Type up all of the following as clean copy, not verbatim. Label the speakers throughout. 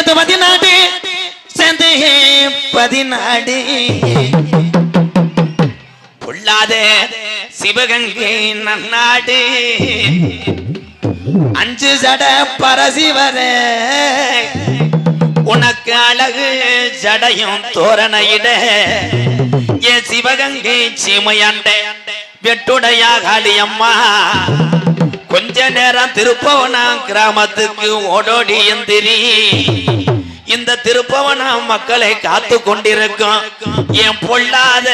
Speaker 1: சேர்ந்து 14 சேர்ந்து 14 பொல்லாத சிவகங்கை நன்னாடு 5 ஜட பரசிவர உனக்கு அழகு ஜடையும் தோரணையிட என் சிவகங்கை சீமையாண்ட வெட்டுடையா காளியம்மா கொஞ்ச நேரம் திருப்பவனம் கிராமத்துக்கு ஓடோடி எந்திரி இந்த திருப்பவனம் மக்களை காத்து கொண்டிருக்கும் என் பொல்லாத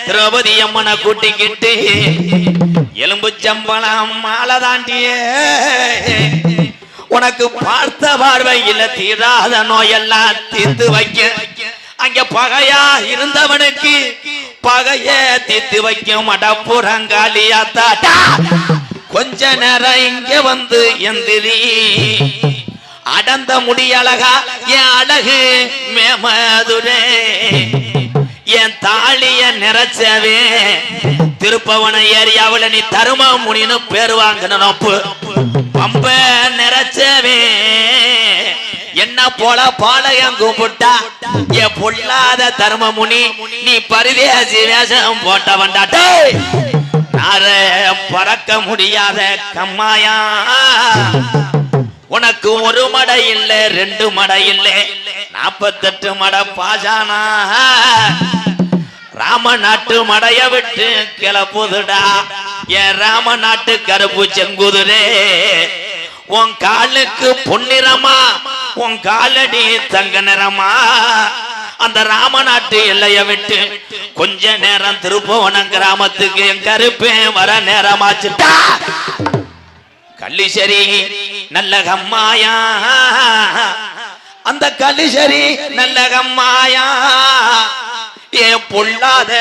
Speaker 1: திரௌபதி அம்மனை கூட்டிக்கிட்டு எலும்பு சம்பளம் மாலை தாண்டிய உனக்கு பார்த்த பார்வையில தீராத நோயெல்லாம் தீர்த்து வைக்க அங்க பகையா இருந்தவனுக்கு பகைய தீர்த்து வைக்கும் மடப்புறங்காலியாத்தா கொஞ்ச நேரம் இங்க வந்து எந்திரி அடந்த முடியழகா என் அழகு மேமதுரே என் தாலிய நிறைச்சவே திருப்பவன ஏரியாவில் நீ தரும முனின்னு பேரு வாங்கினப்பு பம்ப நிறைச்சவே என்ன போல பாளையம் கும்பிட்டா என் பொல்லாத தரும முனி நீ பரிதேசி வேஷம் போட்ட வந்தாட்டே பறக்க முடியாத கம்மாயா உனக்கு ஒரு மடை இல்ல 2 மடை இல்ல 48 மடை பாஜானா ராம நாட்டு மடைய விட்டு கிளப்புதுடா என் ராம நாட்டு கருப்பு செங்குதிரே உன் காலுக்கு பொன்னிறமா உன் காலடி தங்க நிறமா அந்த ராமநாட்டு எல்லைய விட்டு கொஞ்ச நேரம் திருப்பவனம் கிராமத்துக்கு என் கருப்பே வர நேரமாச்சுட்டா கள்ளிசரி நல்ல கம்மாயா அந்த கள்ளிசரி நல்ல கம்மாயா ஏ பொல்லாத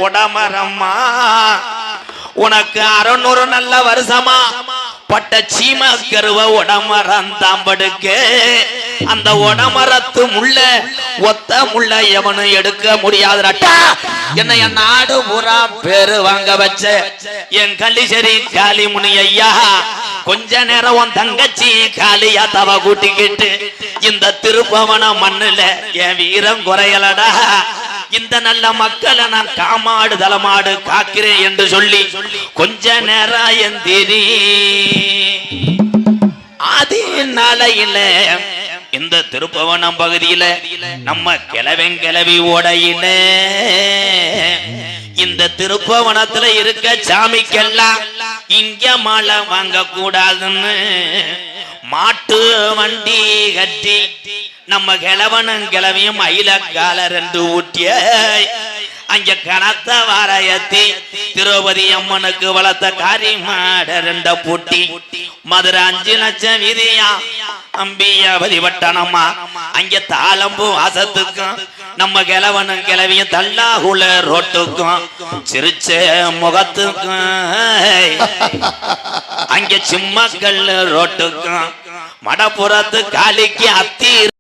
Speaker 1: உடமரம்மா உனக்கு 600 நல்ல வருஷமா பட்ட சீம கருவ உடமரம் தாம்படுக்க அந்த உடமரத்து முள்ள ஒத்த முள்ள எவனும் எடுக்க முடியாதுடா என்ன என் நாடு பூரா பேரு வாங்க வச்ச என் கள்ளிசரி காளிமுனி ஐயா கொஞ்ச நேரம் உன் தங்கச்சி காளியா தவ கூட்டிக்கிட்டு இந்த திருப்பவன மண்ணுல என் வீரம் குறையலடா இந்த நல்ல மக்களை நான் காமாடு தலமாடு காக்கிறேன் என்று சொல்லி கொஞ்ச நேரம் எந்திரி ஆதி நாளையில இந்த திருப்பவனம் பகுதியில நம்ம கிளவி ஓடையில இந்த திருப்பவனத்துல இருக்க சாமிக்கெல்லாம் இங்க மாலை வாங்க கூடாதுன்னு மாட்டு வண்டி கட்டி நம்ம கிழவனும் கிழவியும் அயிலக்கால 2 ஊட்டிய அங்க கனத்த வாரயத்தி திரௌபதி அம்மனுக்கு வளர்த்த காரி மாட 2 பூட்டி மதுரை 5 லட்சம் விதியா அம்பியா வழிபட்டனம்மா அங்க தாளம்பு வாசத்துக்கும் நம்ம கிழவனும் கிழவியும் தல்லாகுல ரோட்டுக்கும் சிரிச்ச முகத்துக்கும் அங்க சிம்மக்கல் ரோட்டுக்கும் மடப்புறத்து காலிக்கு அத்தி